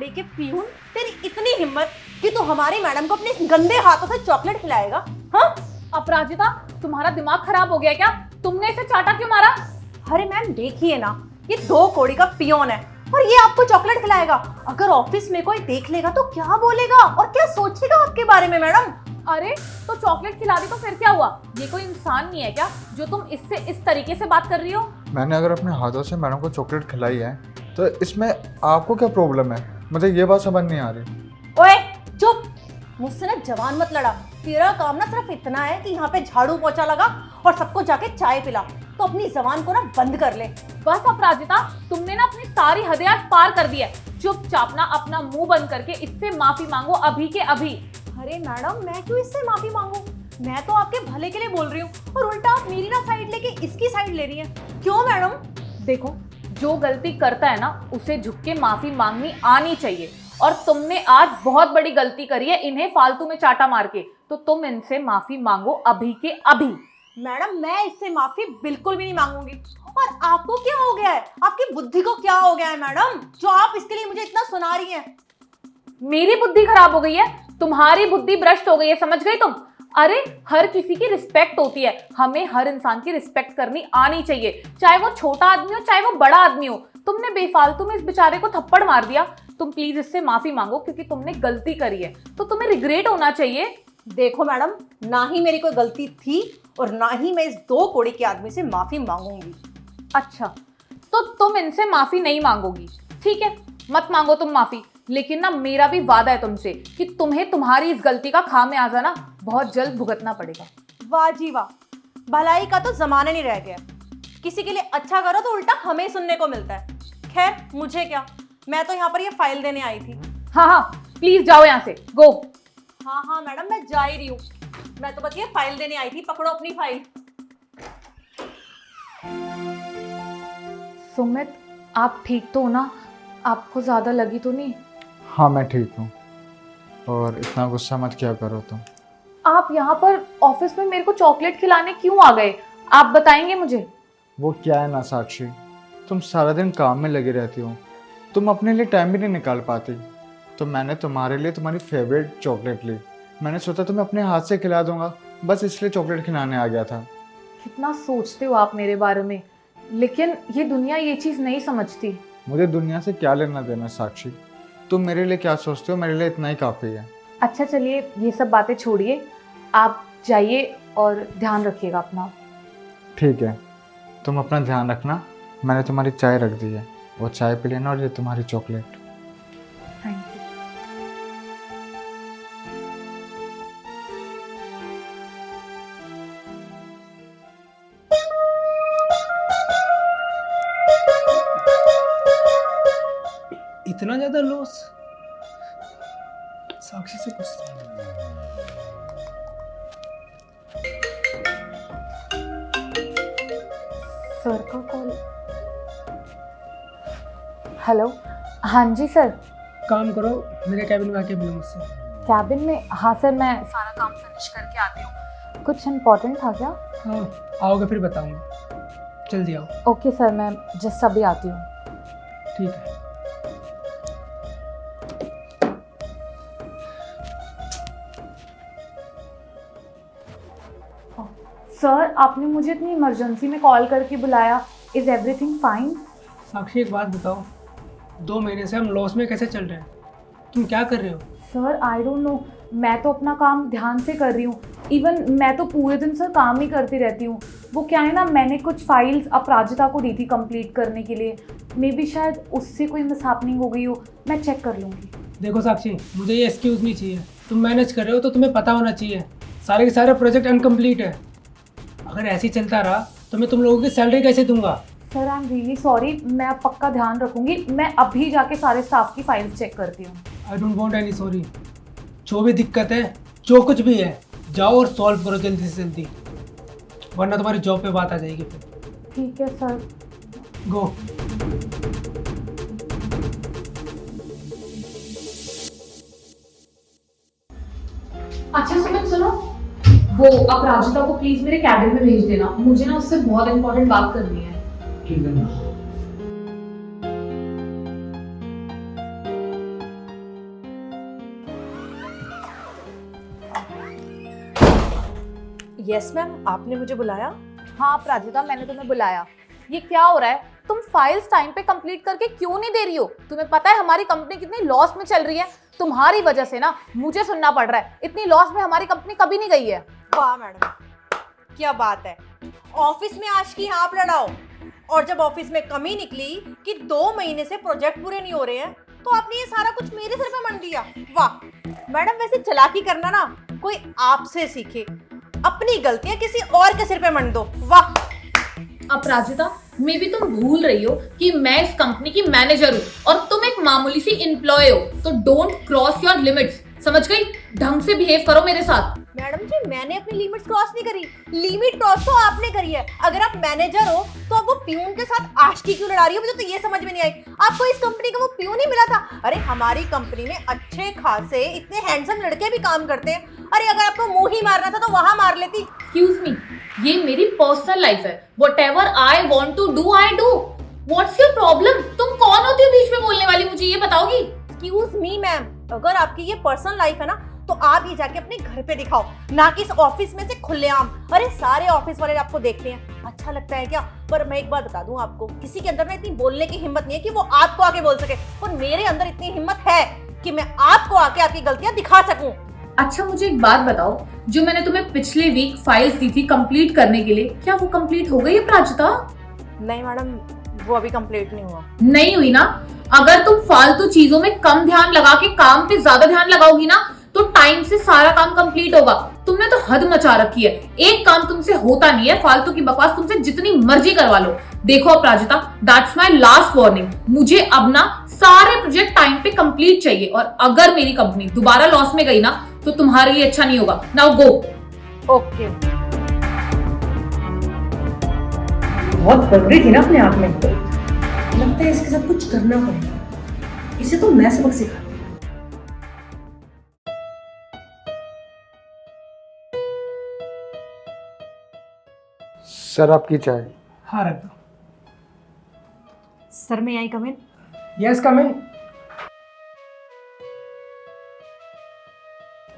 कोड़ी के पियून, तेरी इतनी हिम्मत कि तू हमारी मैडम को अपने गंदे हाथों से चॉकलेट खिलाएगा? हाँ अपराजिता, तुम्हारा दिमाग खराब हो गया क्या? तुमने इसे चाटा क्यों मारा? अरे मैम देखिए ना, ये 2 कोड़ी का पियोन है और ये आपको चॉकलेट खिलाएगा। अगर ऑफिस में कोई देख लेगा तो क्या बोलेगा और क्या सोचेगा आपके बारे में मैडम? अरे तो चॉकलेट खिला दी तो फिर क्या हुआ? ये कोई इंसान नहीं है क्या जो तुम इससे इस तरीके से बात कर रही हो? मैंने अगर अपने हाथों से मैडम को चॉकलेट खिलाई है तो इसमें आपको क्या प्रॉब्लम है? मुझे ये बात समझ नहीं आ रही। ओए चुप, मुझसे ना जवान मत लड़ा। तेरा काम ना सिर्फ इतना है कि यहाँ पे झाड़ू पोछा लगा और सबको जाके चाय पिला। तो अपनी जबान को ना बंद कर ले। बस अपराजिता, तुमने ना अपनी सारी हदें आज पार कर दी है। चुपचाप ना अपना मुंह बंद करके इससे माफी मांगो अभी के अभी। अरे मैडम, मैं क्यों इससे माफी मांगू? मैं तो आपके भले के लिए बोल रही हूँ और उल्टा आप मेरी ना साइड लेके इसकी साइड ले रही हैं। क्यों मैडम? देखो, जो गलती करता है ना उसे झुक के माफी मांगनी आनी चाहिए। और तुमने आज बहुत बड़ी गलती करी है इन्हें फालतू में चाटा मार के। तो तुम इनसे माफी मांगो अभी के अभी। मैडम मैं इससे माफी बिल्कुल भी नहीं मांगूंगी। और आपको क्या हो गया है? आपकी बुद्धि को क्या हो गया है मैडम, जो आप इसके लिए मुझे इतना सुना रही हैं? मेरी बुद्धि खराब हो गई है? तुम्हारी बुद्धि भ्रष्ट हो गई है, समझ गई तुम? अरे हर किसी की रिस्पेक्ट होती है, हमें हर इंसान की रिस्पेक्ट करनी आनी चाहिए, चाहे वो छोटा आदमी हो चाहे वो बड़ा आदमी हो। तुमने बेफालतू में इस बेचारे को थप्पड़ मार दिया। तुम प्लीज इससे माफी मांगो क्योंकि तुमने गलती करी है तो तुम्हें रिग्रेट होना चाहिए। देखो मैडम, ना ही मेरी कोई गलती थी और ना ही मैं इस 2 कोड़ी के आदमी से माफी मांगूंगी। अच्छा, तो तुम इनसे माफी नहीं मांगोगी, ठीक है, मत मांगो तुम माफी। लेकिन ना मेरा भी वादा है तुमसे कि तुम्हें तुम्हारी इस गलती का खामियाजा ना बहुत जल्द भुगतना पड़ेगा। वाह जी वाह, भलाई का तो जमाना नहीं रह गया। किसी के लिए अच्छा करो तो उल्टा हमें सुनने को मिलता है। खैर मुझे क्या, मैं तो यहाँ पर ये फाइल देने आई थी। हाँ हाँ, प्लीज जाओ यहाँ से, गो। हाँ हाँ मैडम, मैं जा ही रही हूँ। मैं तो बस ये फाइल देने आई थी, पकड़ो अपनी फाइल। सुमित, आप ठीक तो हो ना? आपको ज्यादा लगी तो नहीं? हाँ मैं ठीक हूँ, और इतना गुस्सा मत किया करो तुम। आप यहाँ पर ऑफिस में मेरे को चॉकलेट खिलाने क्यों आ गए? आप बताएंगे मुझे? वो क्या है ना साक्षी, तुम सारा दिन काम में लगी रहती हो, तुम अपने लिए टाइम भी नहीं निकाल पाती। तो मैंने तुम्हारे लिए तुम्हारी फेवरेट चॉकलेट ली। मैंने सोचा तुम्हें अपने हाथ से खिला दूंगा, बस इसलिए चॉकलेट खिलाने आ गया था। कितना सोचते हो आप मेरे बारे में, लेकिन ये दुनिया ये चीज़ नहीं समझती। मुझे दुनिया से क्या लेना देना साक्षी, तुम मेरे लिए क्या सोचते हो, मेरे लिए इतना ही काफ़ी है। अच्छा चलिए, ये सब बातें छोड़िए, आप जाइए और ध्यान रखिएगा अपना। ठीक है, तुम अपना ध्यान रखना। मैंने तुम्हारी चाय रख दी है, वो चाय पी लेना, और ये तुम्हारी चॉकलेट। Thank you. इतना ज्यादा लॉस? साक्षी से पूछता हूँ। सर का कॉल। हेलो, हाँ जी सर। काम करो, मेरे कैबिन में आके मिलो मुझसे। कैबिन में? हाँ सर, मैं सारा काम फिनिश करके आती हूँ। कुछ इम्पोर्टेंट था क्या? हाँ, आओगे फिर बताऊंगा, जल्दी आओ। ओके सर, मैं जस्ट अभी आती हूँ। ठीक है। सर, आपने मुझे इतनी इमरजेंसी में कॉल करके बुलाया। Is everything fine? साक्षी एक बात बताओ, 2 महीने से हम लॉस में कैसे चल रहे हैं? तुम क्या कर रहे हो? सर आई डोंट नो, मैं तो अपना काम ध्यान से कर रही हूँ। इवन मैं तो पूरे दिन सर काम ही करती रहती हूँ। वो क्या है ना, मैंने कुछ फाइल्स अपराजिता को दी थी कंप्लीट करने के लिए। मे बी शायद उससे कोई मिसहैपनिंग हो गई हो, मैं चेक कर लूँगी। देखो साक्षी, मुझे ये एक्सक्यूज़ नहीं चाहिए। तुम मैनेज कर रहे हो तो तुम्हें पता होना चाहिए, सारे के सारे प्रोजेक्ट अनकम्प्लीट है। अगर ऐसे ही चलता रहा तो मैं तुम लोगों की सैलरी कैसे दूंगा? Sir I am really sorry, मैं अब पक्का ध्यान रखूँगी। मैं अभी जाके सारे स्टाफ की फाइल्स चेक करती हूँ। I don't want any sorry. जो भी दिक्कत है, जो कुछ भी है, जाओ और सॉल्व करो जल्दी से जल्दी, वरना तुम्हारी जॉब पे बात आ जाएगी फिर। ठीक है सर। गो। अच्छा सुमित सुनो, वो अपराजिता को प्लीज मेरे कैबिन में भेज देना, मुझे ना उससे बहुत इंपॉर्टेंट बात करनी है। ठीक है। यस मैम, आपने मुझे बुलाया? हाँ अपराजिता, मैंने तुम्हें बुलाया। ये क्या हो रहा है? तुम फाइल्स टाइम पे कंप्लीट करके क्यों नहीं दे रही हो? तुम्हें पता है हमारी कंपनी कितनी लॉस में चल रही है? तुम्हारी वजह से ना मुझे सुनना पड़ रहा है। इतनी लॉस में हमारी कंपनी कभी नहीं गई है। वाह मैडम, क्या बात है। ऑफिस में आज की आप लड़ाओ, और जब ऑफिस में कमी निकली कि 2 महीने से प्रोजेक्ट पूरे नहीं हो रहे हैं, तो आपने ये सारा कुछ मेरे सिर पे मंड दिया। वाह मैडम, वैसे चालाकी करना ना कोई आपसे सीखे, अपनी गलतियां किसी और के सिर पे मंड दो। वाह। अपराजिता, मे भी तुम भूल रही हो कि मैं इस कंपनी की मैनेजर हूँ और तुम एक मामूली सी एम्प्लॉय हो, तो डोंट क्रॉस योर लिमिट्स, समझ गई? ढंग से बिहेव करो मेरे साथ। मैडम जी, मैंने अपनी लिमिट्स क्रॉस नहीं करी, लिमिट क्रॉस तो आपने करी है। अगर आप मैनेजर हो तो अब वो प्यून के साथ आशिकी क्यों लड़ा रही हो? मुझे तो ये समझ में नहीं आई। आपको इस कंपनी का वो प्यून ही मिला था? अरे हमारी कंपनी में अच्छे खासे इतने हैंडसम लड़के भी काम करते हैं। अरे अगर आपको मुंह ही मारना था तो वहां मार लेती। एक्सक्यूज मी, ये मेरी पर्सनल लाइफ है। Whatever I want to do I do. What's your problem? तुम कौन होती हो बीच में बोलने वाली? मुझे ये बताओगी? एक्सक्यूज मी मैम, अगर आपकी ये पर्सनल लाइफ है ना, तो आप ये जाके अपने घर पे दिखाओ, ना कि इस ऑफिस में से खुलेआम। अरे सारे ऑफिस वाले आपको देखते हैं, अच्छा लगता है क्या? पर मैं एक बात बता दूं आपको, किसी के अंदर ना इतनी बोलने की हिम्मत नहीं है कि वो आपको आके बोल सके, पर मेरे अंदर इतनी हिम्मत है कि मैं आपको आके आपकी गलतियां दिखा सकूं। अच्छा मुझे एक बात बताओ, जो मैंने तुम्हें पिछले वीक फाइल्स दी थी कंप्लीट करने के लिए, क्या वो कंप्लीट हो गई है प्राचिता? नहीं मैडम, वो अभी कंप्लीट नहीं हुआ। नहीं हुई ना? अगर तुम फालतू चीजों में कम ध्यान लगा के काम पे ज्यादा ध्यान लगाओगी ना, तो टाइम से सारा काम कंप्लीट होगा। तुमने तो हद मचा रखी है, एक काम तुमसे होता नहीं है। फालतू की बकवास तुमसे जितनी मर्जी करवा लो। देखो अपराजिता, दैट्स माय लास्ट वार्निंग। मुझे अब ना सारे प्रोजेक्ट टाइम पे कंप्लीट चाहिए, और अगर मेरी कंपनी दोबारा लॉस में गई ना, तो तुम्हारे लिए अच्छा नहीं होगा। Now go. ओके। बहुत बगड़ी थी ना अपने आप में, लगता है इसके साथ कुछ करना पड़ेगा। इसे तो मैं सबक सिखा। सर आपकी चाय। हाँ रख दो। सर मैं आई कम इन? यस कम इन।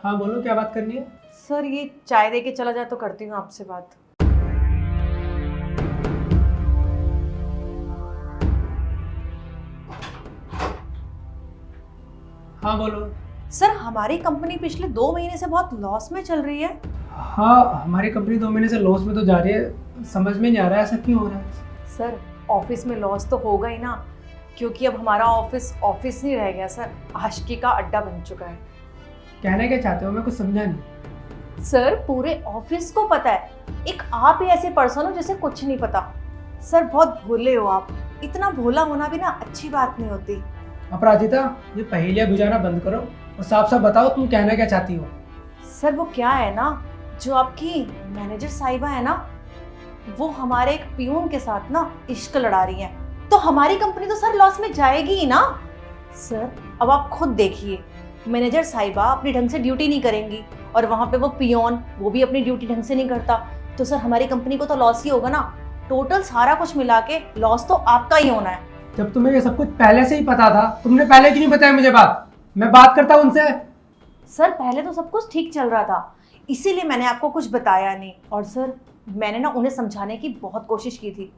हाँ बोलो, क्या बात करनी है? सर ये चाय दे के चला जाए तो करती हूँ आपसे बात। हाँ बोलो। सर हमारी कंपनी पिछले 2 महीने से बहुत लॉस में चल रही है। हाँ हमारी कंपनी 2 महीने से लॉस में तो जा रही है, समझ में नहीं आ रहा है ऐसा क्यों हो रहा है। सर ऑफिस में लॉस तो होगा ही ना, क्योंकि अब हमारा ऑफिस नहीं रह गया सर, आशिकी का अड्डा बन चुका है। कहना क्या चाहते हो? मैं कुछ समझा नहीं। सर पूरे ऑफिस को पता है, एक आप ही ऐसे पर्सन हो जिसे कुछ नहीं पता। सर बहुत भोले हो आप, इतना भोला होना भी ना अच्छी बात नहीं होती। अपराजिता, ये पहेलियां बुझाना बंद करो और साफ साफ बताओ तुम कहना क्या चाहती हो। सर वो क्या है ना, जो आपकी मैनेजर साहिबा है ना, वो हमारे एक पियून के साथ ना इश्क लड़ा रही है, तो हमारी कंपनी तो सर लॉस में जाएगी ही ना। सर अब आप खुद देखिए, मैनेजर साहिबा अपनी ढंग से ड्यूटी नहीं करेंगी, और वहाँ पे वो पियोन, वो भी अपनी ड्यूटी ढंग से नहीं करता, तो सर हमारी कंपनी को तो लॉस ही होगा ना। टोटल सारा कुछ मिला के लॉस तो आपका ही होना है। जब तुम्हें ये सब कुछ पहले से ही पता था, तुमने पहले क्यों नहीं बताया मुझे बात? मैं बात करता हूँ उनसे। सर पहले तो सब कुछ ठीक चल रहा था, इसीलिए मैंने आपको कुछ बताया नहीं। और सर मैंने ना उन्हें समझाने की बहुत कोशिश की थी,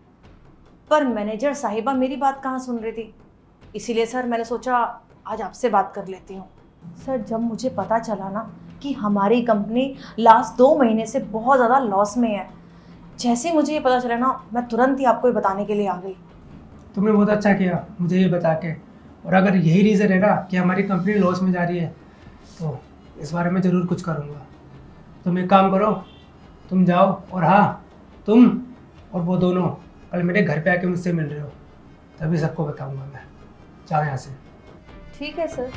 पर मैनेजर साहिबा मेरी बात कहाँ सुन रही थी, इसीलिए सर मैंने सोचा आज आपसे बात कर लेती हूँ। सर जब मुझे पता चला ना कि हमारी कंपनी लास्ट 2 महीने से बहुत ज़्यादा लॉस में है, जैसे ही मुझे ये पता चला ना, मैं तुरंत ही आपको ये बताने के लिए आ गई। तुमने बहुत अच्छा किया मुझे ये बता के, और अगर यही रीज़न है ना कि हमारी कंपनी लॉस में जा रही है, तो इस बारे में ज़रूर कुछ करूँगा। तुम एक काम करो, तुम जाओ, और हाँ तुम और वो दोनों कल मेरे घर पे आके मुझसे मिल रहे हो, तभी सबको बताऊँगा मैं। जाओ यहाँ से। ठीक है सर।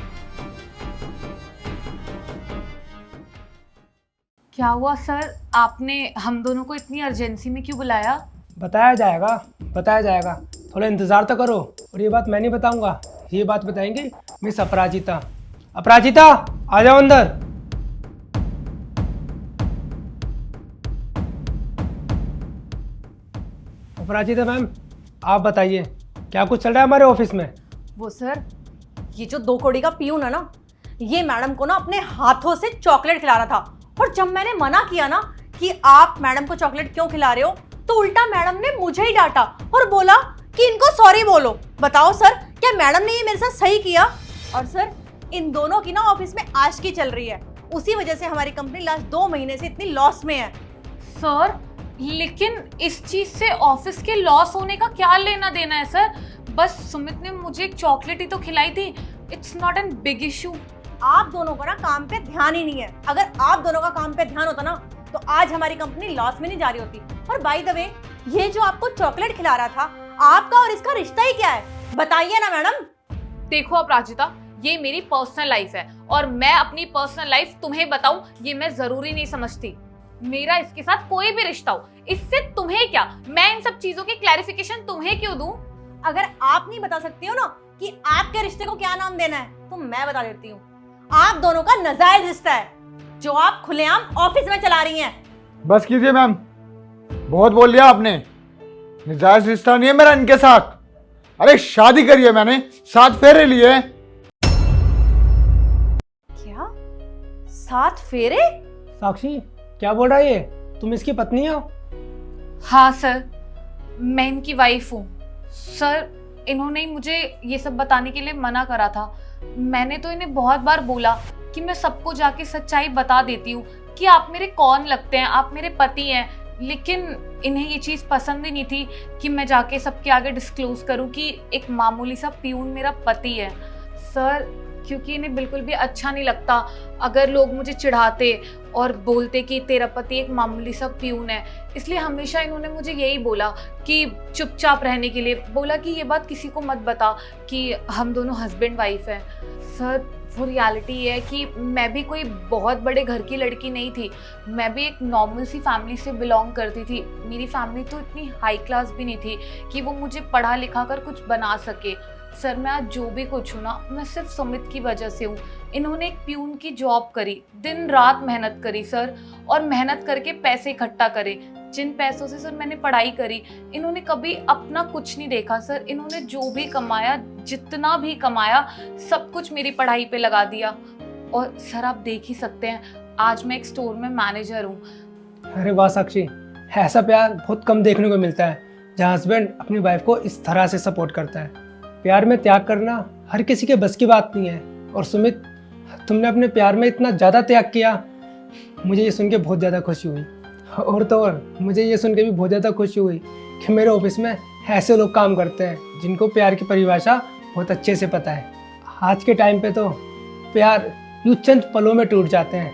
क्या हुआ सर, आपने हम दोनों को इतनी अर्जेंसी में क्यों बुलाया? बताया जाएगा, थोड़ा इंतज़ार तो करो। और ये बात मैं नहीं बताऊँगा, ये बात बताएंगे मिस अपराजिता। अपराजिता आ जाओ अंदर। अपराजिता मैम, आप बताइए क्या कुछ चल रहा है हमारे ऑफिस में? वो सर, ये जो 2 कौड़ी का पियून है ना, ये मैडम को ना अपने हाथों से चॉकलेट खिला रहा था, और जब मैंने मना किया ना कि आप मैडम को चॉकलेट क्यों खिला रहे हो, तो उल्टा मैडम ने मुझे ही डांटा और बोला कि इनको सॉरी बोलो। बताओ सर, क्या मैडम ने ये मेरे साथ सही किया? और सर, इन दोनों की ना ऑफिस में आशिकी चल रही है, उसी वजह से हमारी कंपनी लास्ट 2 महीने से इतनी लॉस में है। सर लेकिन इस चीज से ऑफिस के लॉस होने का क्या लेना देना है सर? बस सुमित ने मुझे एक चॉकलेट ही तो खिलाई थी, it's not an big issue. आप दोनों को ना काम पे ध्यान ही नहीं है। अगर आप दोनों का काम पे ध्यान होता ना तो आज हमारी कंपनी लॉस में नहीं जा रही होती। और बाय द वे, ये जो आपको चॉकलेट खिला रहा था, आपका और इसका रिश्ता ही क्या है, बताइए ना मैडम। देखो अपराजिता, ये मेरी पर्सनल लाइफ है और मैं अपनी पर्सनल लाइफ तुम्हें बताऊं ये मैं जरूरी नहीं समझती। मेरा इसके साथ कोई भी रिश्ता हो, इससे तुम्हें क्या? मैं इन सब चीजों की क्लैरिफिकेशन तुम्हें क्यों दूं? अगर आप नहीं बता सकती हो ना कि आपके रिश्ते को क्या नाम देना है, तो मैं बता देती हूँ। आप दोनों का नाजायज रिश्ता है जो आप खुलेआम ऑफिस में चला रही हैं। बस कीजिए मैम, बहुत बोल लिया आपने। निजायज रिश्ता नहीं है मेरा इनके साथ। अरे शादी करी है मैंने, 7 फेरे लिए। क्या 7 फेरे? साक्षी क्या बोल रहा है ये? तुम इसकी पत्नी हो? हाँ सर, मैं इनकी वाइफ हूँ। सर इन्होंने ही मुझे ये सब बताने के लिए मना करा था। मैंने तो इन्हें बहुत बार बोला कि मैं सबको जाके सच्चाई बता देती हूँ कि आप मेरे कौन लगते हैं, आप मेरे पति हैं, लेकिन इन्हें ये चीज़ पसंद ही नहीं थी कि मैं जाके सबके आगे डिस्क्लोज करूँ कि एक मामूली सा पियून मेरा पति है। सर क्योंकि इन्हें बिल्कुल भी अच्छा नहीं लगता अगर लोग मुझे चिढ़ाते और बोलते कि तेरा पति एक मामूली सा पियून है, इसलिए हमेशा इन्होंने मुझे यही बोला कि चुपचाप रहने के लिए, बोला कि ये बात किसी को मत बता कि हम दोनों हस्बैंड वाइफ हैं। सर वो रियलिटी है कि मैं भी कोई बहुत बड़े घर की लड़की नहीं थी, मैं भी एक नॉर्मल सी फैमिली से बिलोंग करती थी। मेरी फैमिली तो इतनी हाई क्लास भी नहीं थी कि वो मुझे पढ़ा लिखा कर कुछ बना सके। सर मैं आज जो भी कुछ हूँ ना, मैं सिर्फ सुमित की वजह से हूँ। इन्होंने एक प्यून की जॉब करी, दिन रात मेहनत करी सर, और मेहनत करके पैसे इकट्ठा करे। जिन पैसों से सर मैंने पढ़ाई करी, इन्होंने कभी अपना कुछ नहीं देखा सर। इन्होंने जो भी कमाया, जितना भी कमाया, सब कुछ मेरी पढ़ाई पे लगा दिया। और सर आप देख ही सकते हैं, आज मैं एक स्टोर में मैनेजर हूँ। अरे वाह साक्षी, ऐसा प्यार बहुत कम देखने को मिलता है जहाँ हस्बैंड अपनी वाइफ को इस तरह से सपोर्ट करता है। प्यार में त्याग करना हर किसी के बस की बात नहीं है। और सुमित, तुमने अपने प्यार में इतना ज़्यादा त्याग किया, मुझे ये सुन के बहुत ज़्यादा खुशी हुई। और तो और मुझे ये सुन के भी बहुत ज़्यादा खुशी हुई कि मेरे ऑफिस में ऐसे लोग काम करते हैं जिनको प्यार की परिभाषा बहुत अच्छे से पता है। आज के टाइम पे तो प्यार यूँ चंद पलों में टूट जाते हैं,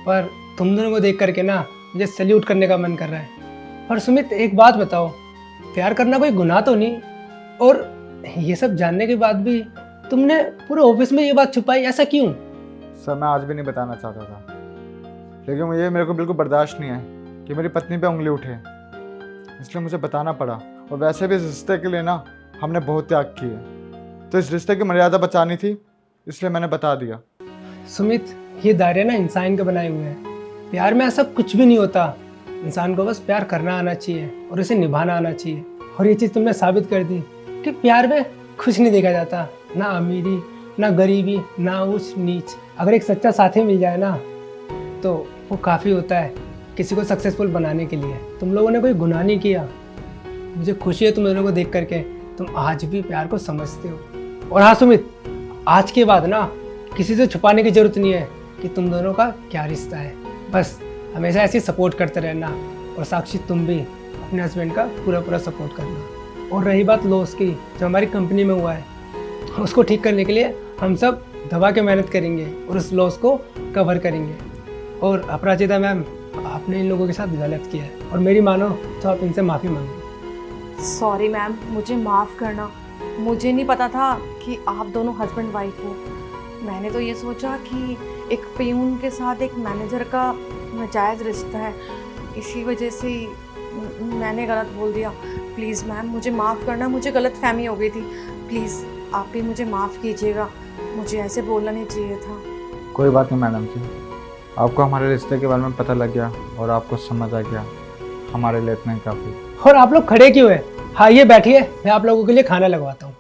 पर तुम दोनों को देख करके ना मुझे सैल्यूट करने का मन कर रहा है। पर सुमित एक बात बताओ, प्यार करना कोई गुनाह तो नहीं? और ये सब जानने के बाद भी तुमने पूरे ऑफिस में ये बात छुपाई, ऐसा क्यों? सर मैं आज भी नहीं बताना चाहता था, लेकिन ये मेरे को बिल्कुल बर्दाश्त नहीं है कि मेरी पत्नी पे उंगली उठे, इसलिए मुझे बताना पड़ा। और वैसे भी इस रिश्ते के लिए ना हमने बहुत त्याग किए, तो इस रिश्ते की मर्यादा बचानी थी, इसलिए मैंने बता दिया। सुमित, ये दायरे ना इंसान के बनाए हुए हैं। प्यार में ऐसा कुछ भी नहीं होता। इंसान को बस प्यार करना आना चाहिए और इसे निभाना आना चाहिए। और ये चीज़ तुमने साबित कर दी कि प्यार में कुछ नहीं देखा जाता, ना अमीरी, ना गरीबी, ना ऊंच नीच। अगर एक सच्चा साथी मिल जाए ना तो वो काफ़ी होता है किसी को सक्सेसफुल बनाने के लिए। तुम लोगों ने कोई गुनाह नहीं किया। मुझे खुशी है तुम लोगों को देख करके तुम आज भी प्यार को समझते हो। और हाँ सुमित, आज के बाद ना किसी से छुपाने की ज़रूरत नहीं है कि तुम दोनों का क्या रिश्ता है। बस हमेशा ऐसे सपोर्ट करते रहना। और साक्षी, तुम भी अपने हस्बैंड का पूरा सपोर्ट करना। और रही बात लॉस की जो हमारी कंपनी में हुआ है, उसको ठीक करने के लिए हम सब दबा के मेहनत करेंगे और उस लॉस को कवर करेंगे। और अपराजिता मैम, आपने इन लोगों के साथ गलत किया है और मेरी मानो तो आप इनसे माफ़ी मांगो। सॉरी मैम, मुझे माफ़ करना। मुझे नहीं पता था कि आप दोनों हस्बैंड वाइफ हो। मैंने तो ये सोचा कि एक पियून के साथ एक मैनेजर का नाजायज़ रिश्ता है, इसी वजह से मैंने गलत बोल दिया। प्लीज़ मैम मुझे माफ़ करना, मुझे गलत फहमी हो गई थी। प्लीज़ आप भी मुझे माफ़ कीजिएगा, मुझे ऐसे बोलना नहीं चाहिए था। कोई बात नहीं मैडम जी, आपको हमारे रिश्ते के बारे में पता लग गया और आपको समझ आ गया, हमारे लिए इतना ही काफ़ी। और आप लोग खड़े क्यों हैं? हाँ ये बैठिए, मैं आप लोगों के लिए खाना लगवाता हूँ।